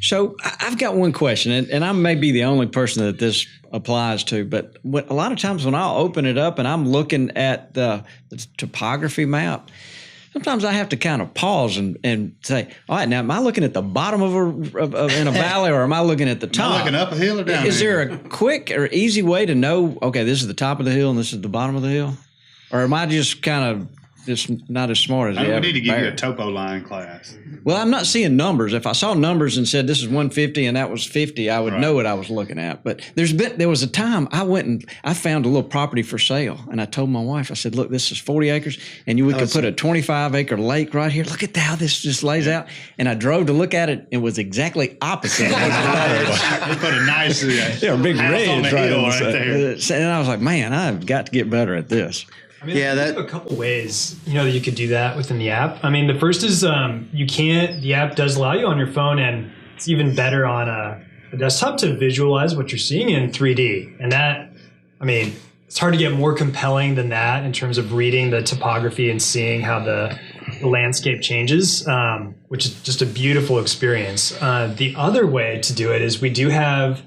So I've got one question, and I may be the only person that this applies to, but a lot of times when I'll open it up and I'm looking at the topography map, sometimes I have to kind of pause and say, all right, now am I looking at the bottom in a valley, or am I looking at the top?
Am I looking up a hill or down?
Is there a quick or easy way to know, okay, this is the top of the hill and this is the bottom of the hill? Or am I just kind of just not as smart as
we need to give you a topo line class.
Well, I'm not seeing numbers. If I saw numbers and said this is 150 and that was 50, I would know what I was looking at. But there was a time I went and I found a little property for sale, and I told my wife, I said, look, this is 40 acres, and we could put a 25-acre lake right here. Look at how this just lays out. And I drove to look at it. It was exactly opposite.
They put a nice
big ridge
on the hill right there.
And I was like, man, I've got to get better at this.
I mean, there's a couple ways, that you could do that within the app. I mean, the first is the app does allow you on your phone, and it's even better on a desktop to visualize what you're seeing in 3D. And that, I mean, it's hard to get more compelling than that in terms of reading the topography and seeing how the landscape changes, which is just a beautiful experience. The other way to do it is we do have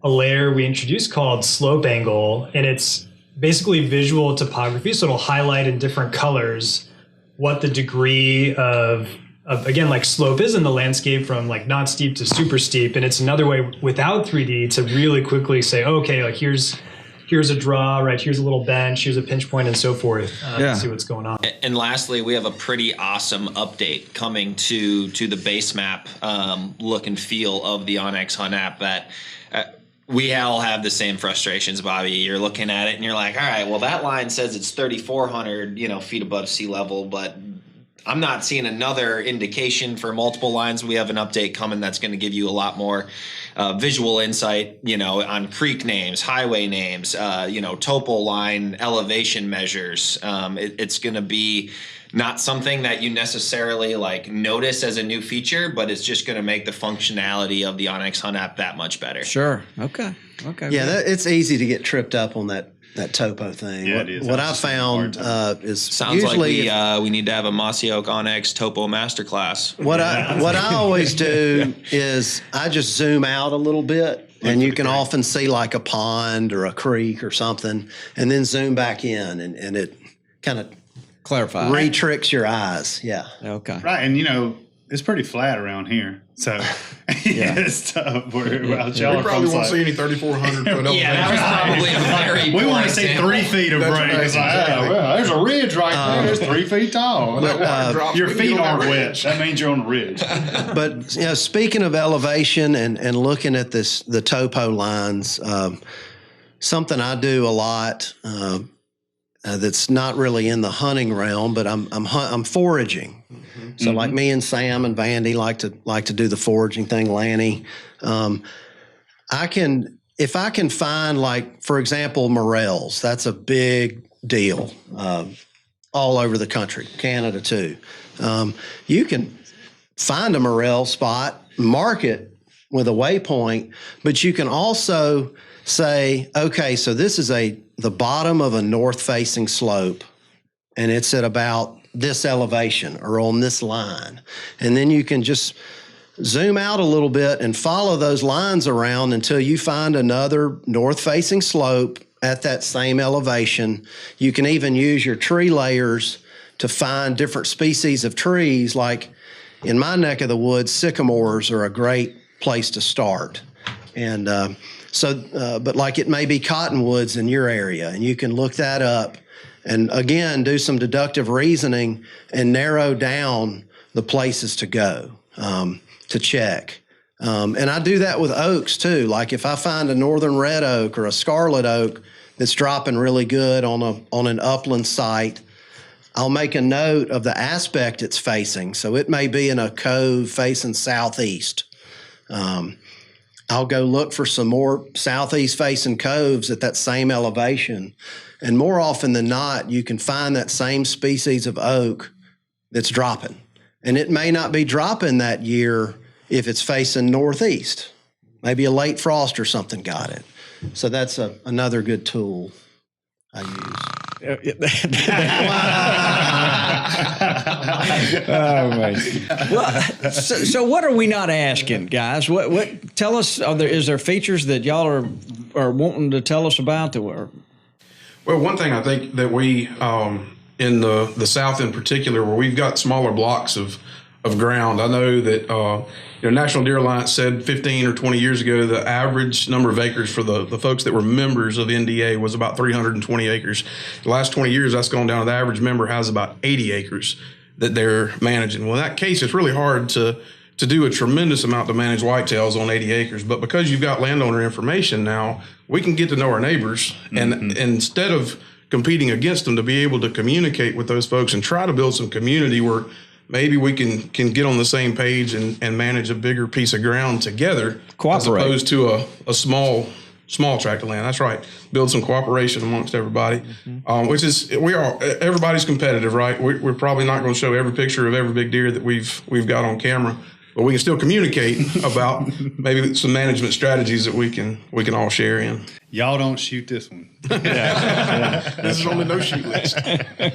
a layer we introduced called Slope Angle, and it's basically visual topography, so it'll highlight in different colors what the degree of again, like slope is in the landscape from like not steep to super steep. And it's another way without 3D to really quickly say, okay, like here's a draw, right? Here's a little bench, here's a pinch point, and so forth to see what's going on.
And lastly, we have a pretty awesome update coming to the base map look and feel of the OnX Hunt app that we all have the same frustrations, Bobby. You're looking at it and you're like, all right, well, that line says it's 3,400 feet above sea level, but I'm not seeing another indication for multiple lines. We have an update coming that's going to give you a lot more visual insight, on creek names, highway names, topo line elevation measures. It's going to be not something that you necessarily like notice as a new feature, but it's just going to make the functionality of the OnX Hunt app that much better.
Sure. Okay.
Yeah, it's easy to get tripped up on that topo thing.
Yeah, it is.
What I found is
Sounds
usually
like we need to have a Mossy Oak OnX topo masterclass.
what I always do is I just zoom out a little bit, and you can often see like a pond or a creek or something, and then zoom back in, and it kind of
clarify
re-tricks your eyes. Yeah.
Okay.
Right, and it's pretty flat around here, so it's tough.
We probably won't see any 3,400 foot up.
Yeah, that was probably a very
we
poor
want to see
example.
3 feet of break. It's like, well, there's a ridge right there. It's 3 feet tall. Your feet aren't wet. That means you're on the ridge.
But speaking of elevation and looking at the topo lines, something I do a lot that's not really in the hunting realm, but I'm foraging. So like me and Sam and Vandy like to do the foraging thing. Lanny, if I can find, like, for example, morels. That's a big deal all over the country, Canada too. You can find a morel spot, mark it with a waypoint, but you can also say, okay, so this is the bottom of a north-facing slope, and it's at about this elevation or on this line. And then you can just zoom out a little bit and follow those lines around until you find another north-facing slope at that same elevation. You can even use your tree layers to find different species of trees. Like in my neck of the woods, sycamores are a great place to start. And but like it may be cottonwoods in your area, and you can look that up and again do some deductive reasoning and narrow down the places to go to check. And I do that with oaks too. Like if I find a northern red oak or a scarlet oak that's dropping really good on an upland site, I'll make a note of the aspect it's facing. So it may be in a cove facing southeast. I'll go look for some more southeast facing coves at that same elevation. And more often than not, you can find that same species of oak that's dropping. And it may not be dropping that year if it's facing northeast. Maybe a late frost or something got it. So that's another good tool I use.
Oh, man. Well, so what are we not asking, guys? What tell us? Is there features that y'all are wanting to tell us about?
Well, one thing I think that we in the South in particular, where we've got smaller blocks of ground. I know that National Deer Alliance said 15 or 20 years ago the average number of acres for the folks that were members of the NDA was about 320 acres. The last 20 years, that's gone down. The average member has about 80 acres that they're managing. Well, in that case, it's really hard to do a tremendous amount to manage whitetails on 80 acres. But because you've got landowner information now, we can get to know our neighbors. And instead of competing against them, to be able to communicate with those folks and try to build some community where maybe we can get on the same page and manage a bigger piece of ground together,
Cooperate.
as opposed to a small tract of land. That's right. Build some cooperation amongst everybody, which is everybody's competitive, right? We're probably not going to show every picture of every big deer that we've got on camera, but we can still communicate about maybe some management strategies that we can all share in.
Y'all don't shoot this one.
This is on the no shoot list.
And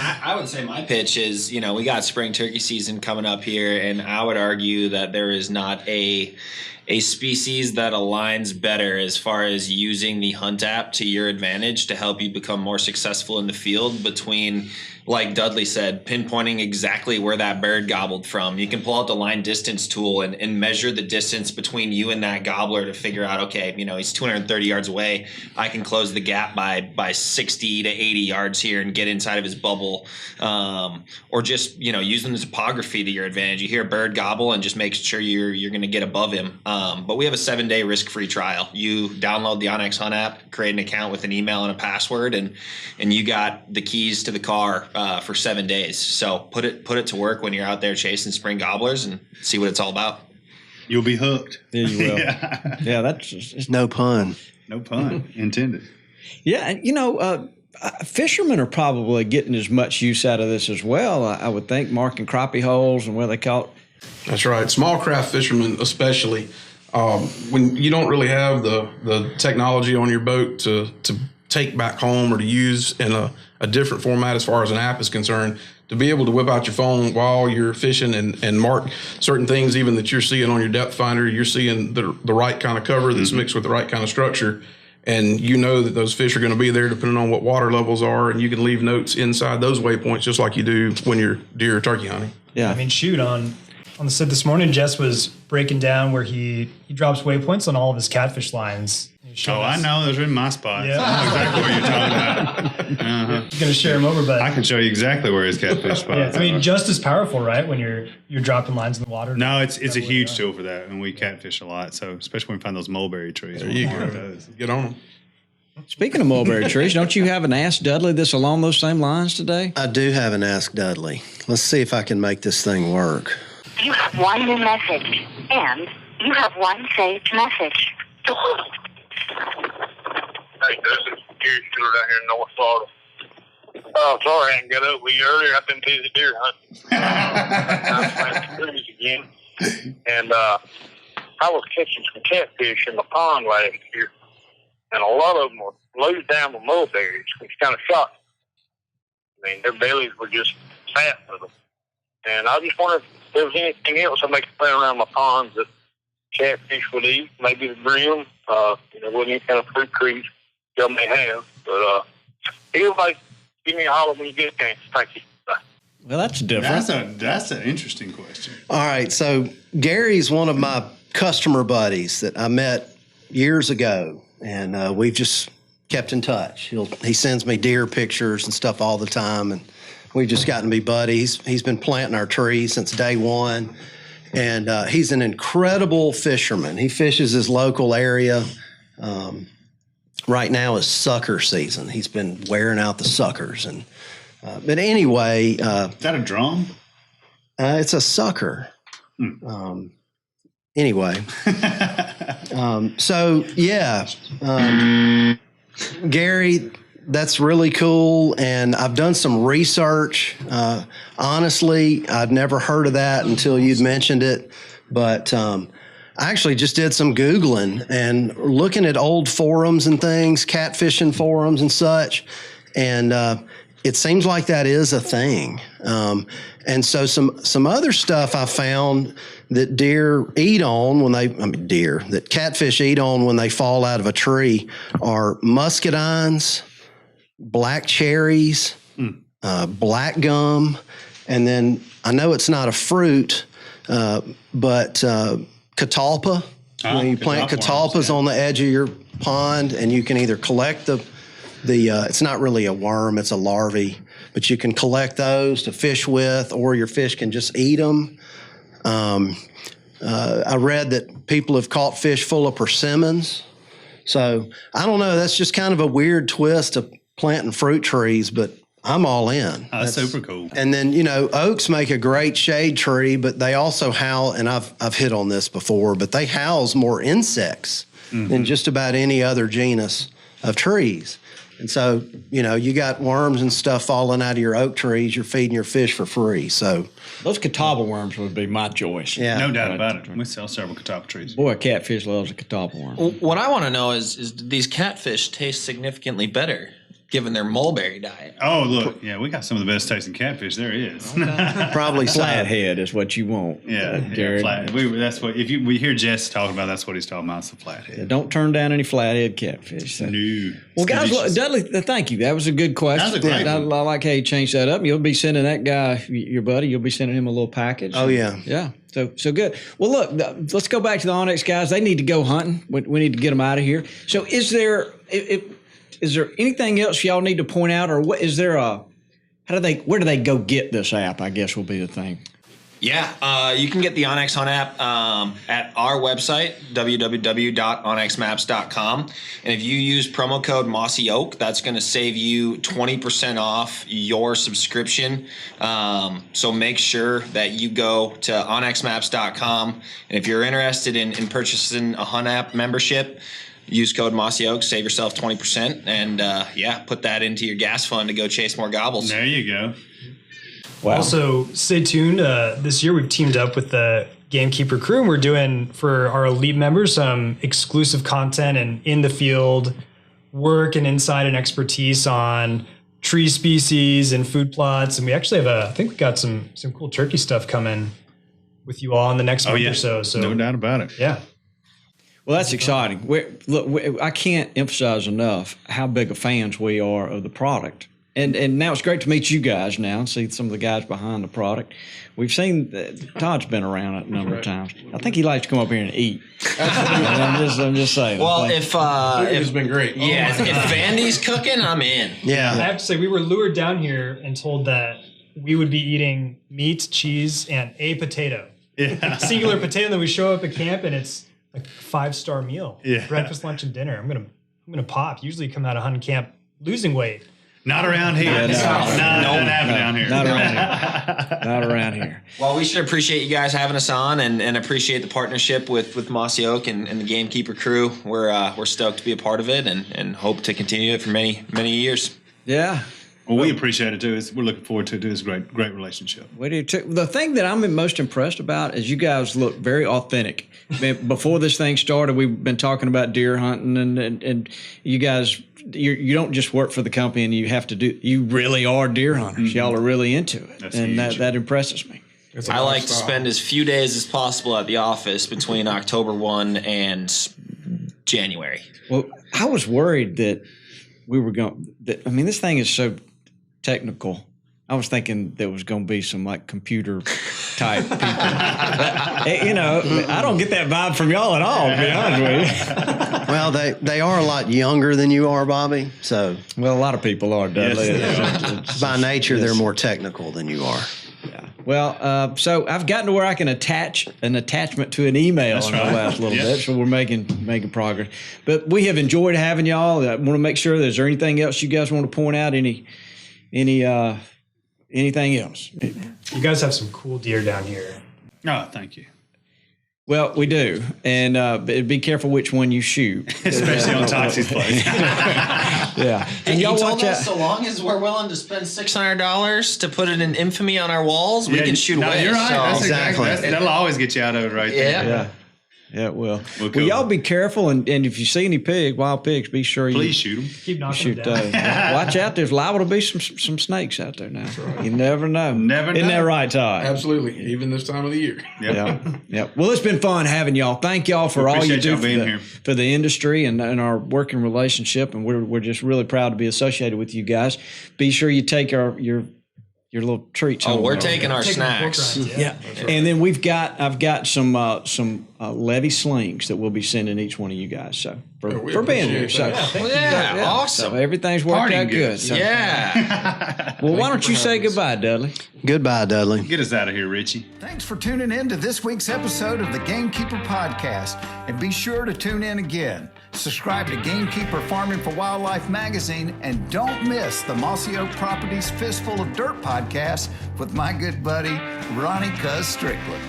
I would say my pitch is, we got spring turkey season coming up here, and I would argue that there is not a species that aligns better as far as using the hunt app to your advantage to help you become more successful in the field between, like Dudley said, pinpointing exactly where that bird gobbled from. You can pull out the line distance tool and measure the distance between you and that gobbler to figure out, okay, he's 230 yards away. I can close the gap by 60 to 80 yards here and get inside of his bubble. Or just, using the topography to your advantage. You hear a bird gobble and just make sure you're going to get above him. But we have a 7-day risk-free trial. You download the OnX Hunt app, create an account with an email and a password, and you got the keys to the car for 7 days. So put it to work when you're out there chasing spring gobblers and see what it's all about.
You'll be hooked.
Yeah, you will. Yeah, that's
No pun.
No pun intended.
Yeah, and fishermen are probably getting as much use out of this as well. I would think, marking crappie holes and where they caught.
That's right. Small craft fishermen, especially when you don't really have the technology on your boat to take back home or to use in a different format as far as an app is concerned, to be able to whip out your phone while you're fishing and mark certain things, even that you're seeing on your depth finder, you're seeing the right kind of cover that's mixed with the right kind of structure. And you know that those fish are going to be there depending on what water levels are, and you can leave notes inside those waypoints just like you do when you're deer or turkey hunting.
Yeah.
On the set this morning, Jess was breaking down where he drops waypoints on all of his catfish lines.
I know. Those are in my spot.
Yeah.
I know exactly what you're talking about. Uh-huh.
He's going to share them over, but
I can show you exactly where his catfish spots are.
just as powerful, right? When you're dropping lines in the water.
No, it's a huge tool for that, and we catfish a lot. So especially when we find those mulberry trees.
There you go. Get on them.
Speaking of mulberry trees, don't you have an Ask Dudley that's along those same lines today?
I do have an Ask Dudley. Let's see if I can make this thing work.
You have one new message, and you have one saved message.
Hey, this is Gary Stewart down here in North Florida. Oh, sorry I didn't get up with you earlier. I've been busy deer hunting. I'm planting trees again. And I was catching some catfish in the pond last year, and a lot of them were loaded down with mulberries, which kind of shocked me. I mean, their bellies were just fat with them. And I just wondered if there was anything else I make play around my ponds that catfish would eat, maybe the brim, with any kind of fruit trees y'all may have. But everybody, give me a holler when you get a chance. Thank you. Bye.
Well, that's different.
That's an interesting question.
All right, so Gary's one of my customer buddies that I met years ago, and we've just kept in touch. He sends me deer pictures and stuff all the time, and we've just gotten to be buddies. He's been planting our trees since day one, and he's an incredible fisherman. He fishes his local area. Right now is sucker season. He's been wearing out the suckers, and but anyway,
Is that a drum?
it's a sucker. Anyway, so yeah, Gary, that's really cool. And I've done some research. Honestly, I'd never heard of that until you'd mentioned it. But I actually just did some Googling and looking at old forums and things, catfishing forums and such. And it seems like that is a thing. And so some other stuff I found that deer eat on that catfish eat on when they fall out of a tree are muscadines, black cherries, black gum, and then I know it's not a fruit, but catalpa. When you plant catalpas on the edge of your pond, and you can either collect the it's not really a worm, it's a larvae, but you can collect those to fish with, or your fish can just eat them. I read that people have caught fish full of persimmons. So I don't know, that's just kind of a weird twist of planting fruit trees, but I'm all in.
Oh, that's super cool.
And then, oaks make a great shade tree, but they also house, and I've hit on this before, but they house more insects than just about any other genus of trees. And so, you got worms and stuff falling out of your oak trees, you're feeding your fish for free. So
those catawba worms would be my choice.
Yeah.
No doubt about it. We sell several catawba trees.
Boy, a catfish loves a catawba worm.
Well, what I want to know is these catfish taste significantly better given their mulberry diet.
Oh, look. Yeah, we got some of the best tasting catfish there is.
probably so.
Flathead is what you want. Jared.
Flat. That's what, if we hear Jess talking about, that's what he's talking about, it's the flathead.
Don't turn down any flathead catfish. So.
No.
Well, guys, look, Dudley, thank you. That was a good question.
That was a great
I
one.
like how you changed that up. You'll be sending that guy, your buddy, you'll be sending him a little package.
Oh, yeah.
Yeah. So good. Well, look, let's go back to the OnX guys. They need to go hunting. We need to get them out of here. So is there anything else y'all need to point out, or what is there where do they go get this app, I guess will be the thing.
Yeah, you can get the OnX Hunt app at our website, www.onxmaps.com. And if you use promo code Mossy Oak, that's going to save you 20% off your subscription. So make sure that you go to onxmaps.com. And if you're interested in purchasing a Hunt app membership, use code Mossy Oak, save yourself 20%, and put that into your gas fund to go chase more gobbles.
There you go.
Wow.
Also, stay tuned. This year we've teamed up with the Gamekeeper crew, and we're doing for our elite members some exclusive content and in the field work and insight and expertise on tree species and food plots. And we actually have I think we got some cool turkey stuff coming with you all in the next month or so. So
no doubt about it.
Yeah.
Well, that's exciting. I can't emphasize enough how big of fans we are of the product. And now it's great to meet you guys now and see some of the guys behind the product. We've seen Todd's been around a number of times. I think he likes to come up here and eat. I'm just saying.
Well, it's
been great.
Yeah, if Vandy's cooking, I'm in.
Yeah.
I have to say, we were lured down here and told that we would be eating meat, cheese, and a potato.
Yeah.
Singular potato. And then we show up at camp and it's a 5-star meal.
Yeah.
Breakfast, lunch, and dinner. I'm gonna pop. Usually come out of hunting camp losing weight.
Not around here. Not happening down here.
Not around here. Not around here.
Well, we should appreciate you guys having us on and appreciate the partnership with Mossy Oak and the Gamekeeper crew. We're stoked to be a part of it and hope to continue it for many, many years.
Yeah.
Well, we appreciate it too. We're looking forward to it. It's a great relationship.
We do too. The thing that I'm most impressed about is you guys look very authentic. I mean, before this thing started, we've been talking about deer hunting, and you guys, you don't just work for the company, and you really are deer hunters. Mm-hmm. Y'all are really into it,
That's
and
huge.
that impresses me.
I like to spend as few days as possible at the office between October 1 and January.
Well, I was worried that we were going. This thing is so technical. I was thinking there was going to be some like computer type people. I don't get that vibe from y'all at all, to be honest with you.
Well, they are a lot younger than you are, Bobby. So,
Well, a lot of people are, Dudley.
Yes,
by nature, they're more technical than you are.
Yeah. Well, so I've gotten to where I can attach an attachment to an email in the last little bit, so we're making progress. But we have enjoyed having y'all. I want to make sure. Is there anything else you guys want to point out? Anything else?
You guys have some cool deer down here.
Oh, thank you.
Well, we do, and be careful which one you shoot,
Especially on Toxie's place.
Yeah, and
You
y'all
told
watch
us
out.
so long as we're willing to spend $600 to put it in infamy on our walls, we can shoot away.
You're right.
So.
That's
Exactly.
that'll always get you out of it right there.
Yeah.
Yeah, it will.
We'll
Well, y'all
go.
be careful, and if you see any wild pigs, be sure you
Please shoot them.
Keep knocking
shoot
them down.
those. Watch out, there's liable to be some snakes out there now. You never know.
Never
Isn't that
know.
right, Todd?
Absolutely, even this time of the year.
Yeah. Well, it's been fun having y'all. Thank y'all for all you
appreciate
do
y'all
for
being
the,
here.
for the industry and our working relationship, and we're just really proud to be associated with you guys. Be sure you take your little treats.
Oh,
home
we're
there.
taking our
Taking the pork
snacks.
rinds,
Yeah, and then I've got some levy slings that we'll be sending each one of you guys. So
we
for being here,
appreciate
so
that.
Yeah, awesome.
So everything's worked
Parting
out good.
goods.
So,
Yeah.
well, why don't you
for
say
having us.
goodbye, Dudley?
Goodbye, Dudley.
Get us out of here, Richie.
Thanks for tuning in to this week's episode of the Gamekeeper podcast. And be sure to tune in again. Subscribe to Gamekeeper Farming for Wildlife magazine, and don't miss the Mossy Oak Properties Fistful of Dirt podcast with my good buddy, Ronnie Cuz Strickland.